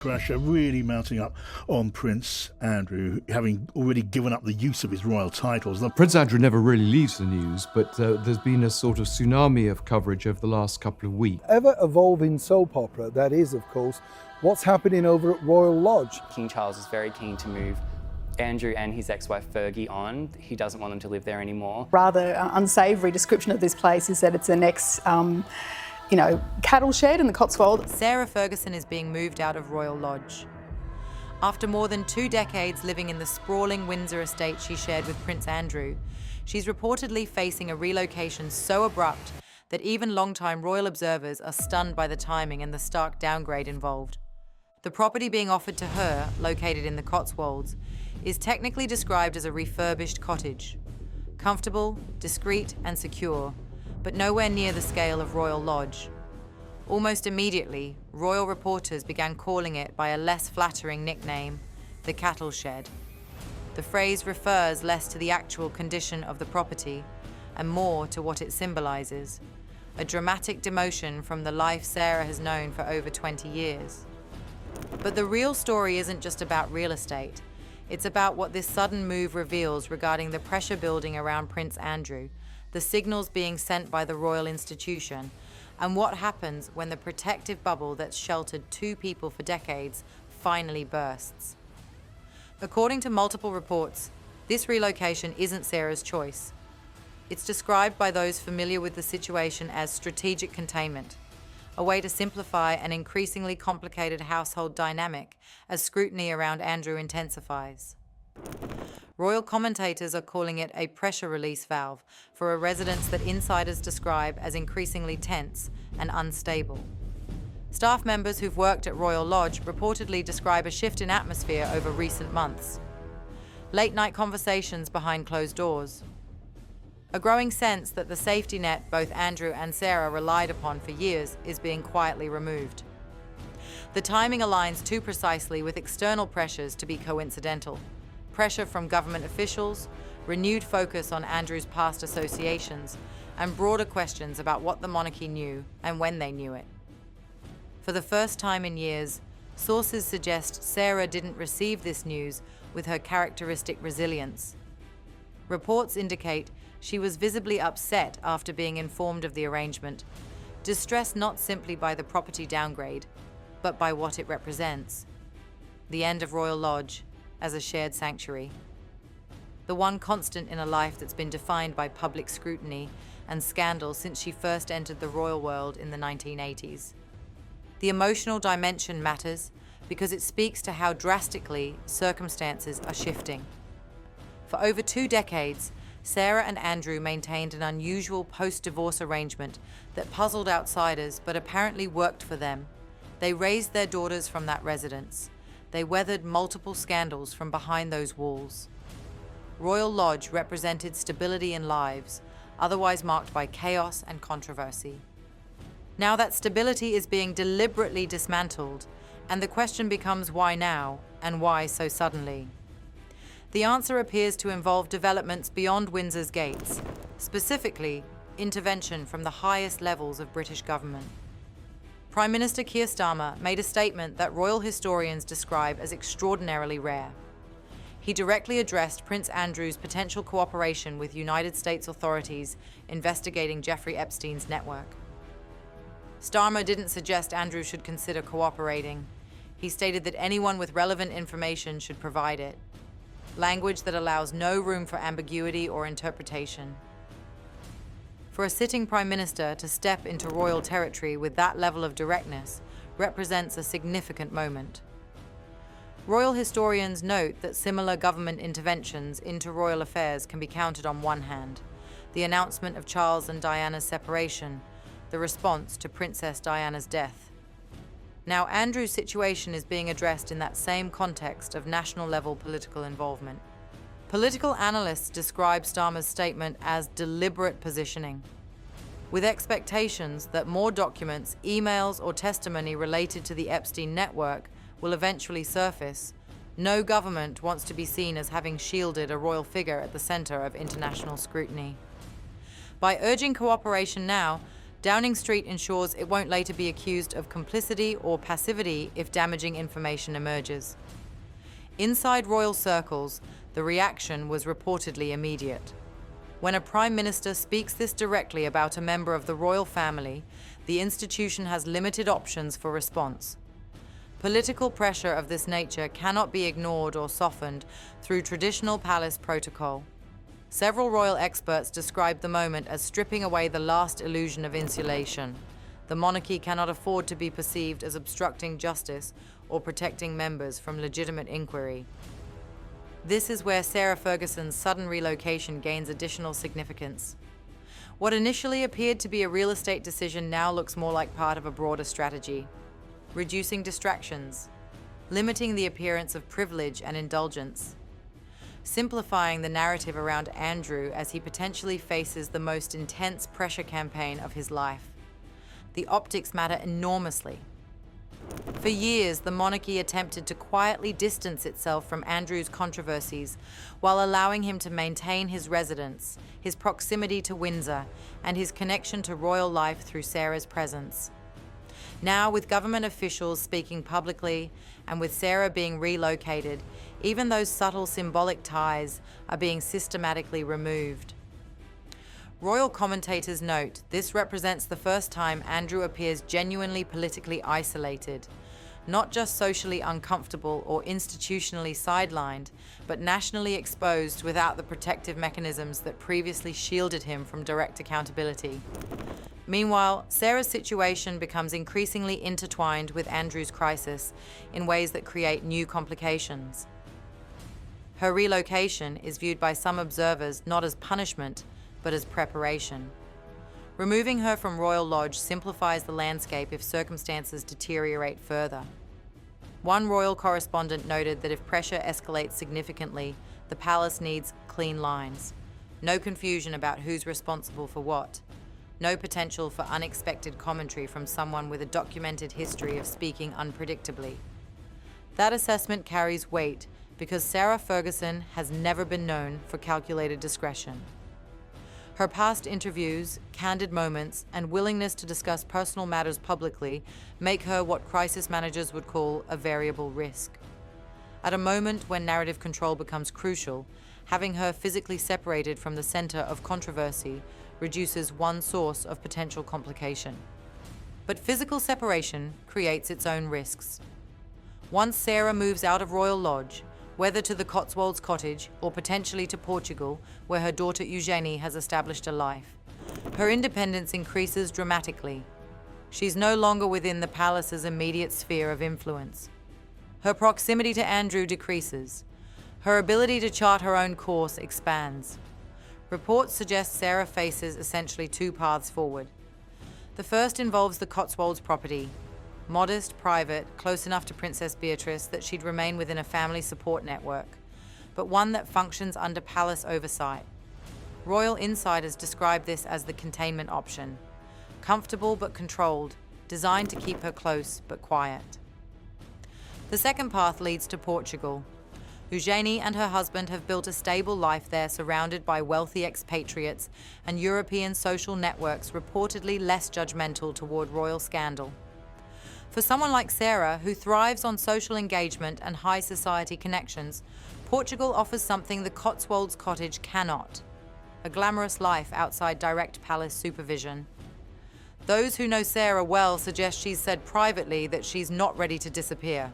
Pressure really mounting up on Prince Andrew, having already given up the use of his royal titles. Prince Andrew never really leaves the news, but there's been a sort of tsunami of coverage over the last couple of weeks. Ever-evolving soap opera, that is, of course, what's happening over at Royal Lodge. King Charles is very keen to move Andrew and his ex-wife Fergie on. He doesn't want them to live there anymore. Rather unsavoury description of this place is that it's an cattle shed in the Cotswolds. Sarah Ferguson is being moved out of Royal Lodge. After more than 2 decades living in the sprawling Windsor estate she shared with Prince Andrew, she's reportedly facing a relocation so abrupt that even long-time royal observers are stunned by the timing and the stark downgrade involved. The property being offered to her, located in the Cotswolds, is technically described as a refurbished cottage. Comfortable, discreet and secure, but nowhere near the scale of Royal Lodge. Almost immediately, royal reporters began calling it by a less flattering nickname, the cattle shed. The phrase refers less to the actual condition of the property and more to what it symbolizes, a dramatic demotion from the life Sarah has known for over 20 years. But the real story isn't just about real estate. It's about what this sudden move reveals regarding the pressure building around Prince Andrew, the signals being sent by the royal institution, and what happens when the protective bubble that's sheltered 2 people for decades finally bursts. According to multiple reports, this relocation isn't Sarah's choice. It's described by those familiar with the situation as strategic containment, a way to simplify an increasingly complicated household dynamic as scrutiny around Andrew intensifies. Royal commentators are calling it a pressure release valve for a residence that insiders describe as increasingly tense and unstable. Staff members who've worked at Royal Lodge reportedly describe a shift in atmosphere over recent months. Late-night conversations behind closed doors. A growing sense that the safety net both Andrew and Sarah relied upon for years is being quietly removed. The timing aligns too precisely with external pressures to be coincidental. Pressure from government officials, renewed focus on Andrew's past associations, and broader questions about what the monarchy knew and when they knew it. For the first time in years, sources suggest Sarah didn't receive this news with her characteristic resilience. Reports indicate she was visibly upset after being informed of the arrangement, distressed not simply by the property downgrade, but by what it represents: the end of Royal Lodge as a shared sanctuary. The one constant in a life that's been defined by public scrutiny and scandal since she first entered the royal world in the 1980s. The emotional dimension matters because it speaks to how drastically circumstances are shifting. For over 2 decades, Sarah and Andrew maintained an unusual post-divorce arrangement that puzzled outsiders but apparently worked for them. They raised their daughters from that residence. They weathered multiple scandals from behind those walls. Royal Lodge represented stability in lives, otherwise marked by chaos and controversy. Now that stability is being deliberately dismantled, and the question becomes why now, and why so suddenly? The answer appears to involve developments beyond Windsor's gates, specifically intervention from the highest levels of British government. Prime Minister Keir Starmer made a statement that royal historians describe as extraordinarily rare. He directly addressed Prince Andrew's potential cooperation with United States authorities investigating Jeffrey Epstein's network. Starmer didn't suggest Andrew should consider cooperating. He stated that anyone with relevant information should provide it, language that allows no room for ambiguity or interpretation. For a sitting Prime Minister to step into royal territory with that level of directness represents a significant moment. Royal historians note that similar government interventions into royal affairs can be counted on one hand: the announcement of Charles and Diana's separation, the response to Princess Diana's death. Now, Andrew's situation is being addressed in that same context of national-level political involvement. Political analysts describe Starmer's statement as deliberate positioning, with expectations that more documents, emails, or testimony related to the Epstein network will eventually surface. No government wants to be seen as having shielded a royal figure at the center of international scrutiny. By urging cooperation now, Downing Street ensures it won't later be accused of complicity or passivity if damaging information emerges. Inside royal circles, the reaction was reportedly immediate. When a prime minister speaks this directly about a member of the royal family, the institution has limited options for response. Political pressure of this nature cannot be ignored or softened through traditional palace protocol. Several royal experts describe the moment as stripping away the last illusion of insulation. The monarchy cannot afford to be perceived as obstructing justice or protecting members from legitimate inquiry. This is where Sarah Ferguson's sudden relocation gains additional significance. What initially appeared to be a real estate decision now looks more like part of a broader strategy. Reducing distractions, limiting the appearance of privilege and indulgence, simplifying the narrative around Andrew as he potentially faces the most intense pressure campaign of his life. The optics matter enormously. For years, the monarchy attempted to quietly distance itself from Andrew's controversies while allowing him to maintain his residence, his proximity to Windsor, and his connection to royal life through Sarah's presence. Now, with government officials speaking publicly and with Sarah being relocated, even those subtle symbolic ties are being systematically removed. Royal commentators note this represents the first time Andrew appears genuinely politically isolated, not just socially uncomfortable or institutionally sidelined, but nationally exposed without the protective mechanisms that previously shielded him from direct accountability. Meanwhile, Sarah's situation becomes increasingly intertwined with Andrew's crisis in ways that create new complications. Her relocation is viewed by some observers not as punishment, but as preparation. Removing her from Royal Lodge simplifies the landscape if circumstances deteriorate further. One royal correspondent noted that if pressure escalates significantly, the palace needs clean lines. No confusion about who's responsible for what. No potential for unexpected commentary from someone with a documented history of speaking unpredictably. That assessment carries weight because Sarah Ferguson has never been known for calculated discretion. Her past interviews, candid moments, and willingness to discuss personal matters publicly make her what crisis managers would call a variable risk. At a moment when narrative control becomes crucial, having her physically separated from the center of controversy reduces one source of potential complication. But physical separation creates its own risks. Once Sarah moves out of Royal Lodge, whether to the Cotswolds cottage or potentially to Portugal, where her daughter Eugenie has established a life, her independence increases dramatically. She's no longer within the palace's immediate sphere of influence. Her proximity to Andrew decreases. Her ability to chart her own course expands. Reports suggest Sarah faces essentially two paths forward. The first involves the Cotswolds property. Modest, private, close enough to Princess Beatrice that she'd remain within a family support network, but one that functions under palace oversight. Royal insiders describe this as the containment option. Comfortable but controlled, designed to keep her close but quiet. The second path leads to Portugal. Eugenie and her husband have built a stable life there surrounded by wealthy expatriates and European social networks reportedly less judgmental toward royal scandal. For someone like Sarah, who thrives on social engagement and high society connections, Portugal offers something the Cotswolds cottage cannot: a glamorous life outside direct palace supervision. Those who know Sarah well suggest she's said privately that she's not ready to disappear.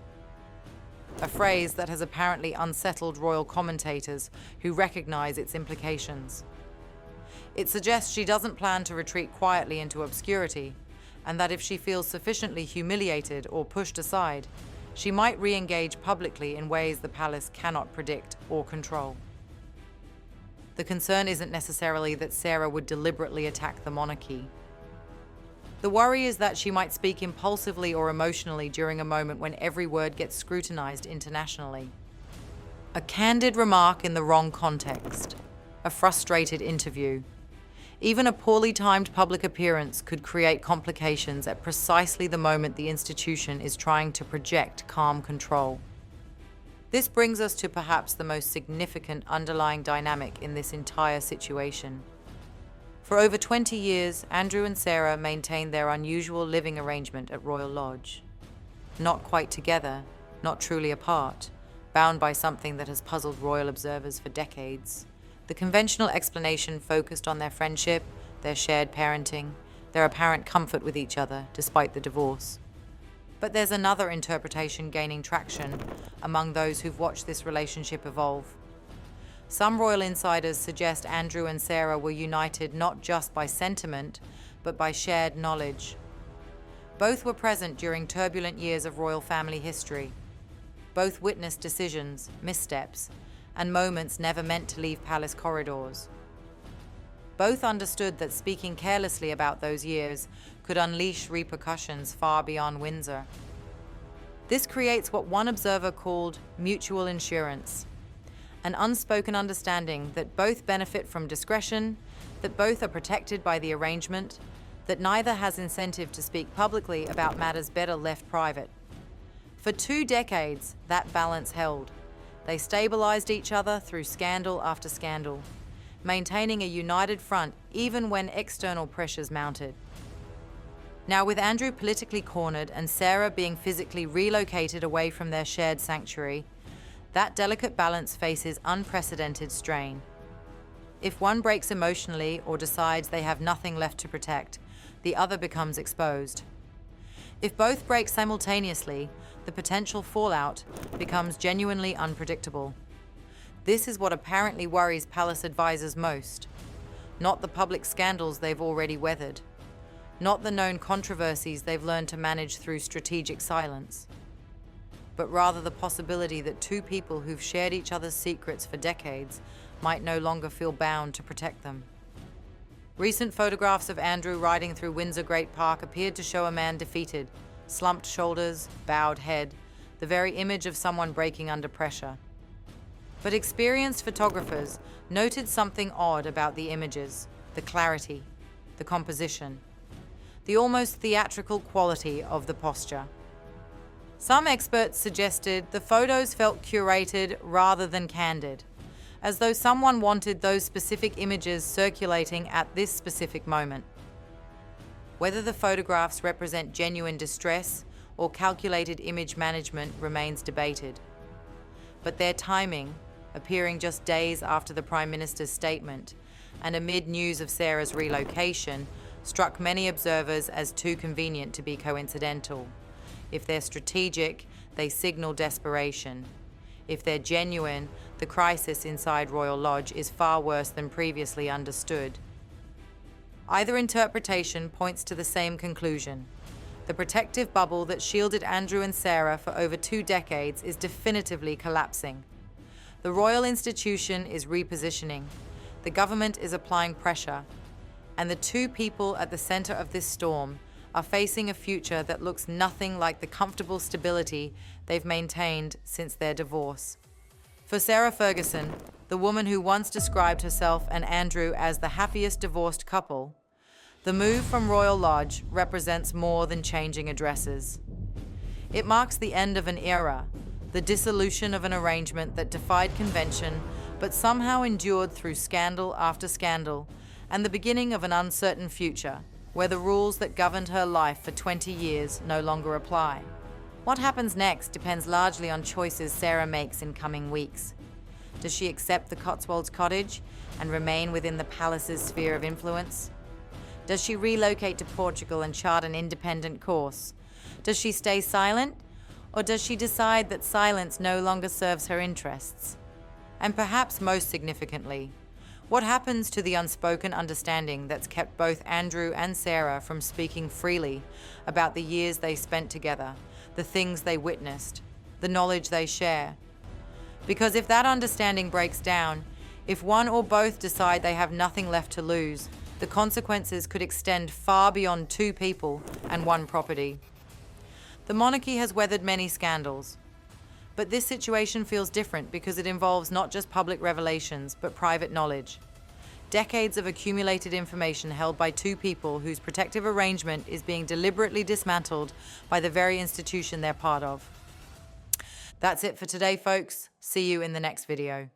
A phrase that has apparently unsettled royal commentators who recognize its implications. It suggests she doesn't plan to retreat quietly into obscurity, and that if she feels sufficiently humiliated or pushed aside, she might re-engage publicly in ways the palace cannot predict or control. The concern isn't necessarily that Sarah would deliberately attack the monarchy. The worry is that she might speak impulsively or emotionally during a moment when every word gets scrutinized internationally. A candid remark in the wrong context. A frustrated interview. Even a poorly timed public appearance could create complications at precisely the moment the institution is trying to project calm control. This brings us to perhaps the most significant underlying dynamic in this entire situation. For over 20 years, Andrew and Sarah maintained their unusual living arrangement at Royal Lodge. Not quite together, not truly apart, bound by something that has puzzled royal observers for decades. The conventional explanation focused on their friendship, their shared parenting, their apparent comfort with each other despite the divorce. But there's another interpretation gaining traction among those who've watched this relationship evolve. Some royal insiders suggest Andrew and Sarah were united not just by sentiment, but by shared knowledge. Both were present during turbulent years of royal family history. Both witnessed decisions, missteps, and moments never meant to leave palace corridors. Both understood that speaking carelessly about those years could unleash repercussions far beyond Windsor. This creates what one observer called mutual insurance, an unspoken understanding that both benefit from discretion, that both are protected by the arrangement, that neither has incentive to speak publicly about matters better left private. For 2 decades, that balance held. They stabilized each other through scandal after scandal, maintaining a united front even when external pressures mounted. Now, with Andrew politically cornered and Sarah being physically relocated away from their shared sanctuary, that delicate balance faces unprecedented strain. If one breaks emotionally or decides they have nothing left to protect, the other becomes exposed. If both break simultaneously, the potential fallout becomes genuinely unpredictable. This is what apparently worries palace advisors most. Not the public scandals they've already weathered. Not the known controversies they've learned to manage through strategic silence. But rather the possibility that 2 people who've shared each other's secrets for decades might no longer feel bound to protect them. Recent photographs of Andrew riding through Windsor Great Park appeared to show a man defeated, slumped shoulders, bowed head, the very image of someone breaking under pressure. But experienced photographers noted something odd about the images, the clarity, the composition, the almost theatrical quality of the posture. Some experts suggested the photos felt curated rather than candid, as though someone wanted those specific images circulating at this specific moment. Whether the photographs represent genuine distress or calculated image management remains debated. But their timing, appearing just days after the Prime Minister's statement and amid news of Sarah's relocation, struck many observers as too convenient to be coincidental. If they're strategic, they signal desperation. If they're genuine, the crisis inside Royal Lodge is far worse than previously understood. Either interpretation points to the same conclusion. The protective bubble that shielded Andrew and Sarah for over 2 decades is definitively collapsing. The royal institution is repositioning. The government is applying pressure. And the 2 people at the center of this storm are facing a future that looks nothing like the comfortable stability they've maintained since their divorce. For Sarah Ferguson, the woman who once described herself and Andrew as the happiest divorced couple, the move from Royal Lodge represents more than changing addresses. It marks the end of an era, the dissolution of an arrangement that defied convention but somehow endured through scandal after scandal, and the beginning of an uncertain future, where the rules that governed her life for 20 years no longer apply. What happens next depends largely on choices Sarah makes in coming weeks. Does she accept the Cotswolds cottage and remain within the palace's sphere of influence? Does she relocate to Portugal and chart an independent course? Does she stay silent, or does she decide that silence no longer serves her interests? And perhaps most significantly, what happens to the unspoken understanding that's kept both Andrew and Sarah from speaking freely about the years they spent together, the things they witnessed, the knowledge they share? Because if that understanding breaks down, if one or both decide they have nothing left to lose, the consequences could extend far beyond 2 people and 1 property. The monarchy has weathered many scandals, but this situation feels different because it involves not just public revelations, but private knowledge. Decades of accumulated information held by 2 people whose protective arrangement is being deliberately dismantled by the very institution they're part of. That's it for today, folks. See you in the next video.